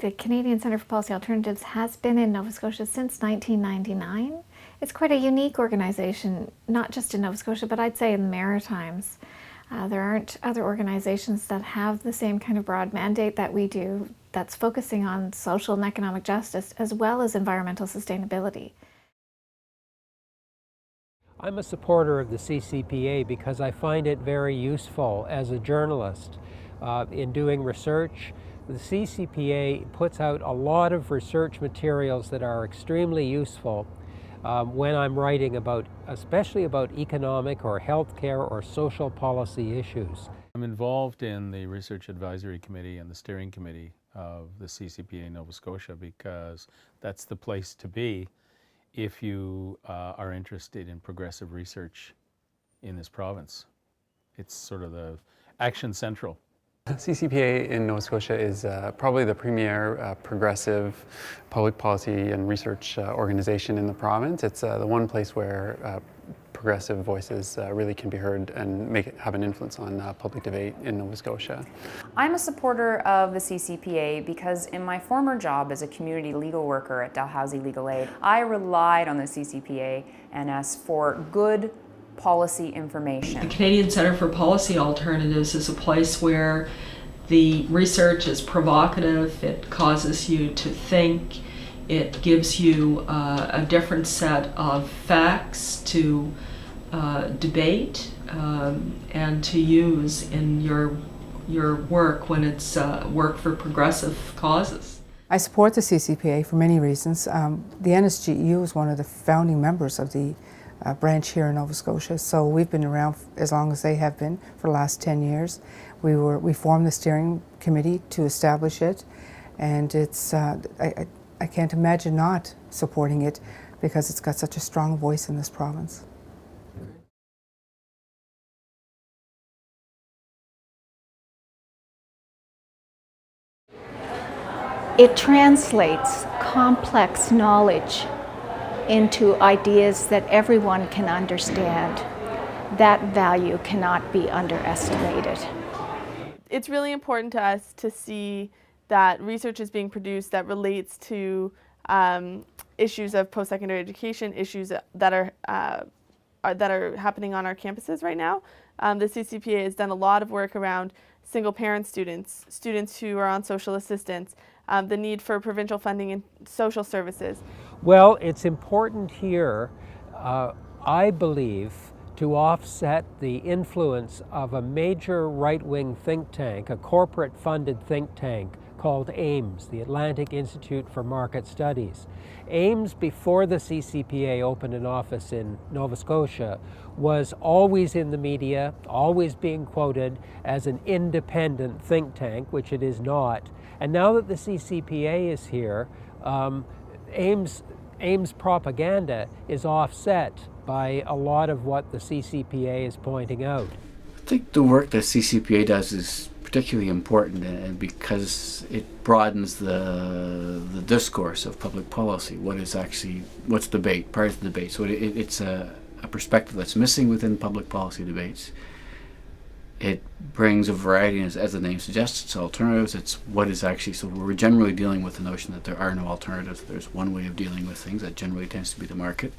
The Canadian Centre for Policy Alternatives has been in Nova Scotia since 1999. It's quite a unique organization, not just in Nova Scotia, but I'd say in the Maritimes. There aren't other organizations that have the same kind of broad mandate that we do, that's focusing on social and economic justice as well as environmental sustainability. I'm a supporter of the CCPA because I find it very useful as a journalist in doing research. The CCPA puts out a lot of research materials that are extremely useful when I'm writing about, especially about economic or healthcare or social policy issues. I'm involved in the Research Advisory Committee and the Steering Committee of the CCPA Nova Scotia because that's the place to be if you are interested in progressive research in this province. It's sort of the action central. CCPA in Nova Scotia is probably the premier progressive public policy and research organization in the province. It's the one place where progressive voices really can be heard and have an influence on public debate in Nova Scotia. I'm a supporter of the CCPA because in my former job as a community legal worker at Dalhousie Legal Aid, I relied on the CCPA NS for good policy information. The Canadian Centre for Policy Alternatives is a place where the research is provocative, it causes you to think, it gives you a different set of facts to debate and to use in your work when it's work for progressive causes. I support the CCPA for many reasons. The NSGEU is one of the founding members of the branch here in Nova Scotia, so we've been around as long as they have been for the last 10 years. We formed the steering committee to establish it, and it's I can't imagine not supporting it because it's got such a strong voice in this province. It translates complex knowledge into ideas that everyone can understand. That value cannot be underestimated. It's really important to us to see that research is being produced that relates to issues of post-secondary education, issues that are happening on our campuses right now. The CCPA has done a lot of work around single-parent students, students who are on social assistance, the need for provincial funding in social services. Well, it's important here, I believe, to offset the influence of a major right-wing think tank, a corporate-funded think tank called AIMS, the Atlantic Institute for Market Studies. AIMS, before the CCPA opened an office in Nova Scotia, was always in the media, always being quoted as an independent think tank, which it is not. And now that the CCPA is here, AIMS propaganda is offset by a lot of what the CCPA is pointing out. I think the work that CCPA does is particularly important and because it broadens the discourse of public policy. What's debate, part of the debate. So it's a perspective that's missing within public policy debates. It brings a variety, as the name suggests, it's alternatives. It's what is actually, so we're generally dealing with the notion that there are no alternatives. There's one way of dealing with things that generally tends to be the market.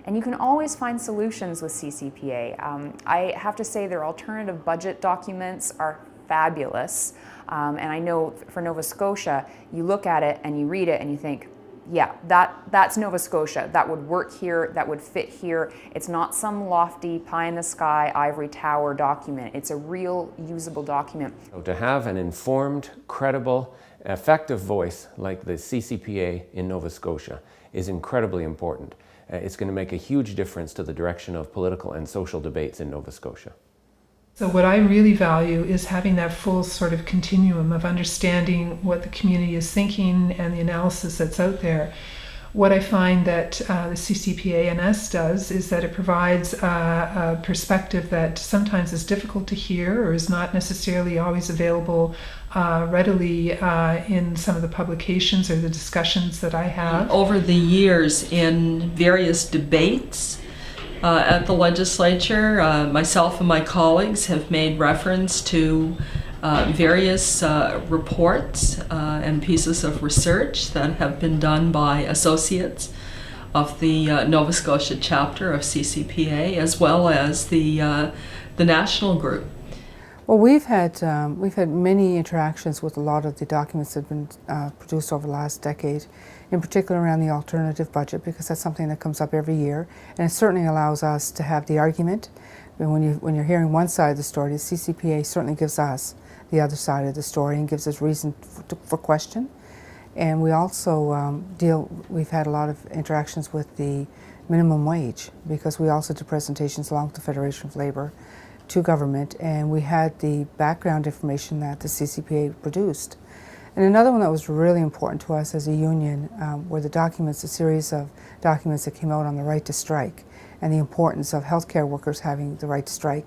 And you can always find solutions with CCPA. I have to say their alternative budget documents are fabulous. And I know for Nova Scotia, you look at it and you read it and you think, yeah, that's Nova Scotia. That would work here, that would fit here. It's not some lofty pie-in-the-sky ivory tower document. It's a real usable document. So to have an informed, credible, effective voice like the CCPA in Nova Scotia is incredibly important. It's going to make a huge difference to the direction of political and social debates in Nova Scotia. So what I really value is having that full sort of continuum of understanding what the community is thinking and the analysis that's out there. What I find that the CCPA-NS does is that it provides a perspective that sometimes is difficult to hear or is not necessarily always available readily in some of the publications or the discussions that I have. Over the years in various debates at the legislature, myself and my colleagues have made reference to various reports and pieces of research that have been done by associates of the Nova Scotia chapter of CCPA, as well as the national group. Well, we've had many interactions with a lot of the documents that have been produced over the last decade, in particular around the alternative budget, because that's something that comes up every year, and it certainly allows us to have the argument. And when you're hearing one side of the story, the CCPA certainly gives us the other side of the story and gives us reason for question. And we also we've had a lot of interactions with the minimum wage, because we also do presentations along with the Federation of Labour to government, and we had the background information that the CCPA produced. And another one that was really important to us as a union were the documents, a series of documents that came out on the right to strike and the importance of healthcare workers having the right to strike.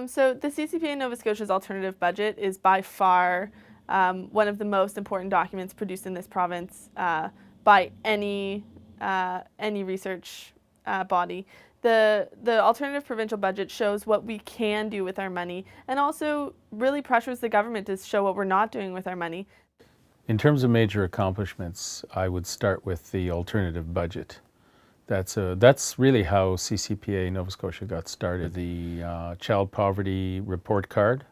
So the CCPA Nova Scotia's alternative budget is by far one of the most important documents produced in this province by any research body. The alternative provincial budget shows what we can do with our money, and also really pressures the government to show what we're not doing with our money. In terms of major accomplishments, I would start with the alternative budget. That's really how CCPA Nova Scotia got started. The child poverty report card,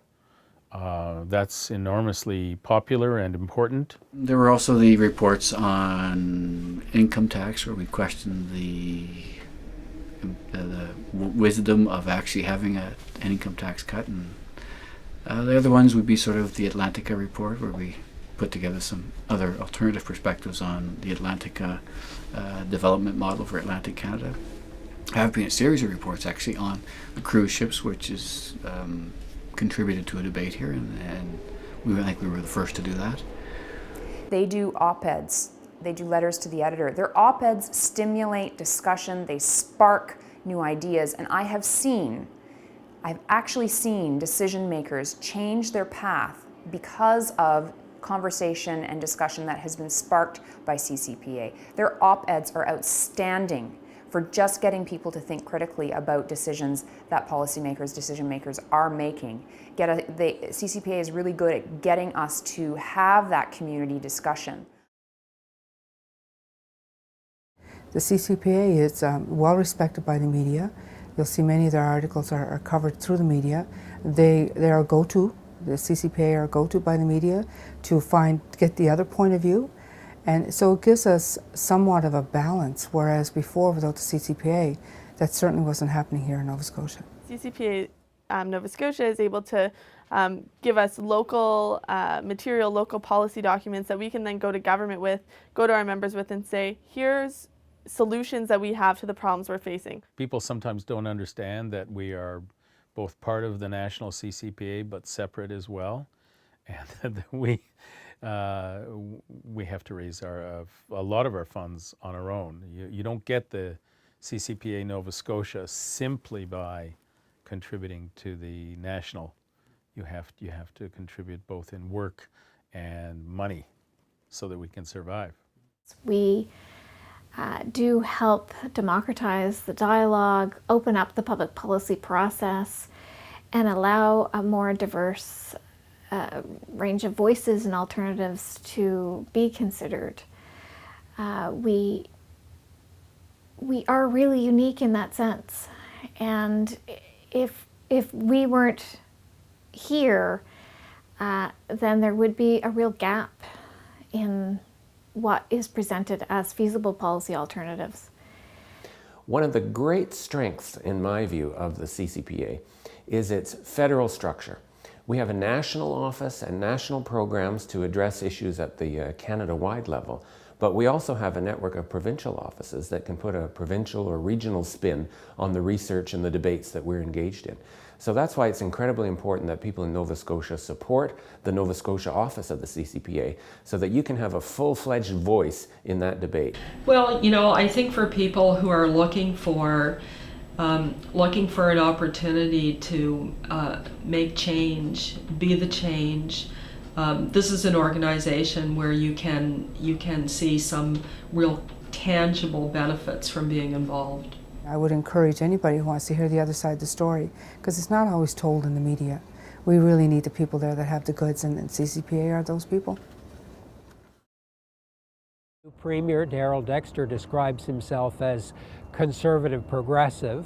that's enormously popular and important. There were also the reports on income tax, where we questioned the wisdom of actually having an income tax cut. And the other ones would be sort of the Atlantica report, where we put together some other alternative perspectives on the Atlantica development model for Atlantic Canada. There have been a series of reports actually on the cruise ships, which is contributed to a debate here, and I think we were the first to do that. They do op-eds. They do letters to the editor. Their op-eds stimulate discussion, they spark new ideas, and I've actually seen decision makers change their path because of conversation and discussion that has been sparked by CCPA. Their op-eds are outstanding for just getting people to think critically about decisions that policymakers, decision makers are making. The CCPA is really good at getting us to have that community discussion. The CCPA is well respected by the media. You'll see many of their articles are covered through the media. They're a go-to. The CCPA are a go-to by the media to get the other point of view. And so it gives us somewhat of a balance, whereas before, without the CCPA, that certainly wasn't happening here in Nova Scotia. CCPA Nova Scotia is able to give us local material, local policy documents that we can then go to government with, go to our members with, and say, here's solutions that we have to the problems we're facing. People sometimes don't understand that we are both part of the national CCPA but separate as well, and that we have to raise a lot of our funds on our own. You don't get the CCPA Nova Scotia simply by contributing to the national. You have to contribute both in work and money so that we can survive. We do help democratize the dialogue, open up the public policy process, and allow a more diverse range of voices and alternatives to be considered. We are really unique in that sense, and if we weren't here, then there would be a real gap in what is presented as feasible policy alternatives. One of the great strengths, in my view, of the CCPA is its federal structure. We have a national office and national programs to address issues at the Canada-wide level, but we also have a network of provincial offices that can put a provincial or regional spin on the research and the debates that we're engaged in. So that's why it's incredibly important that people in Nova Scotia support the Nova Scotia office of the CCPA so that you can have a full-fledged voice in that debate. Well, I think for people who are looking for an opportunity to make change, be the change, this is an organization where you can see some real tangible benefits from being involved. I would encourage anybody who wants to hear the other side of the story, because it's not always told in the media. We really need the people there that have the goods, and CCPA are those people. Premier Darrell Dexter describes himself as conservative progressive,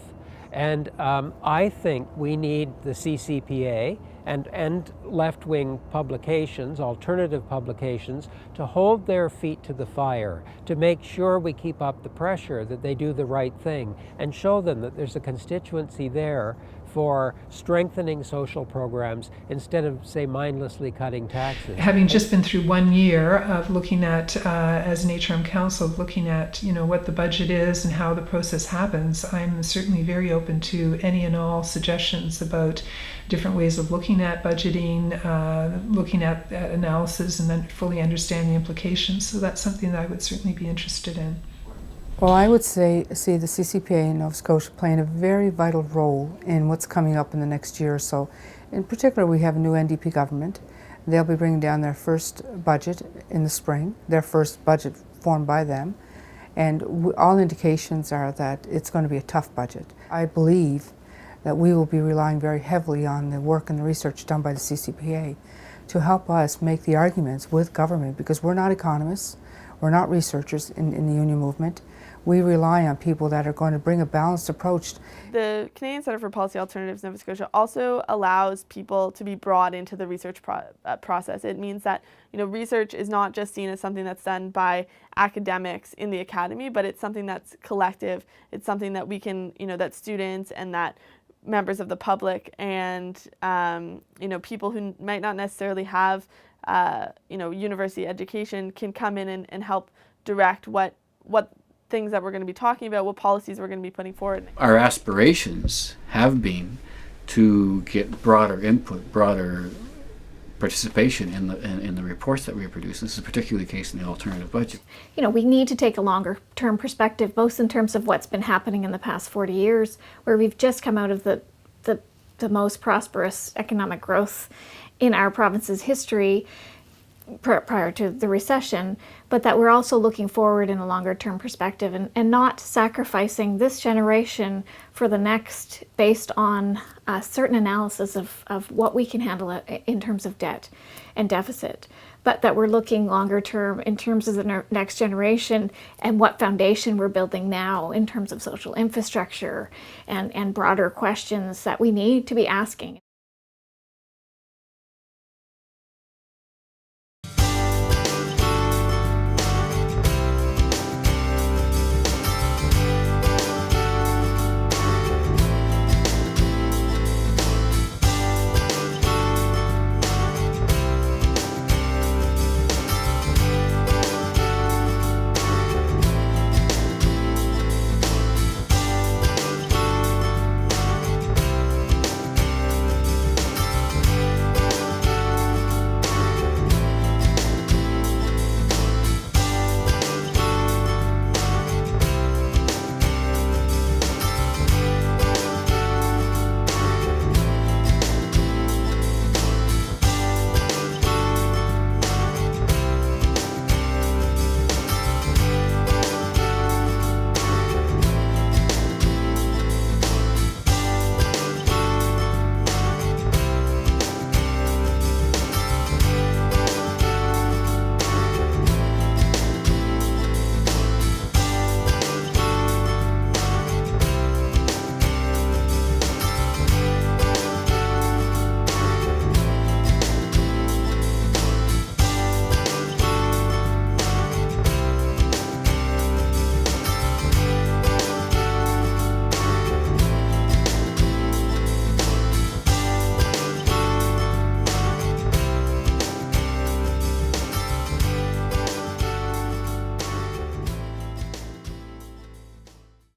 and I think we need the CCPA and left-wing publications, alternative publications, to hold their feet to the fire, to make sure we keep up the pressure that they do the right thing, and show them that there's a constituency there for strengthening social programs instead of, say, mindlessly cutting taxes. Having just been through 1 year of looking at, as an HRM council, looking at what the budget is and how the process happens, I'm certainly very open to any and all suggestions about different ways of looking at budgeting, looking at analysis, and then fully understand the implications. So that's something that I would certainly be interested in. Well, I would see the CCPA in Nova Scotia playing a very vital role in what's coming up in the next year or so. In particular, we have a new NDP government. They'll be bringing down their first budget in the spring, their first budget formed by them, and all indications are that it's going to be a tough budget. I believe that we will be relying very heavily on the work and the research done by the CCPA to help us make the arguments with government, because we're not economists, we're not researchers in the union movement. We rely on people that are going to bring a balanced approach. The Canadian Centre for Policy Alternatives Nova Scotia also allows people to be brought into the research process. It means that research is not just seen as something that's done by academics in the academy, but it's something that's collective. It's something that we can, that students and that members of the public and people who might not necessarily have university education can come in and help direct what things that we're going to be talking about, what policies we're going to be putting forward. Our aspirations have been to get broader input, broader participation in the reports that we produce. This is particularly the case in the alternative budget. We need to take a longer term perspective, both in terms of what's been happening in the past 40 years, where we've just come out of the most prosperous economic growth in our province's history prior to the recession, but that we're also looking forward in a longer term perspective and not sacrificing this generation for the next based on a certain analysis of what we can handle in terms of debt and deficit, but that we're looking longer term in terms of the next generation and what foundation we're building now in terms of social infrastructure and broader questions that we need to be asking.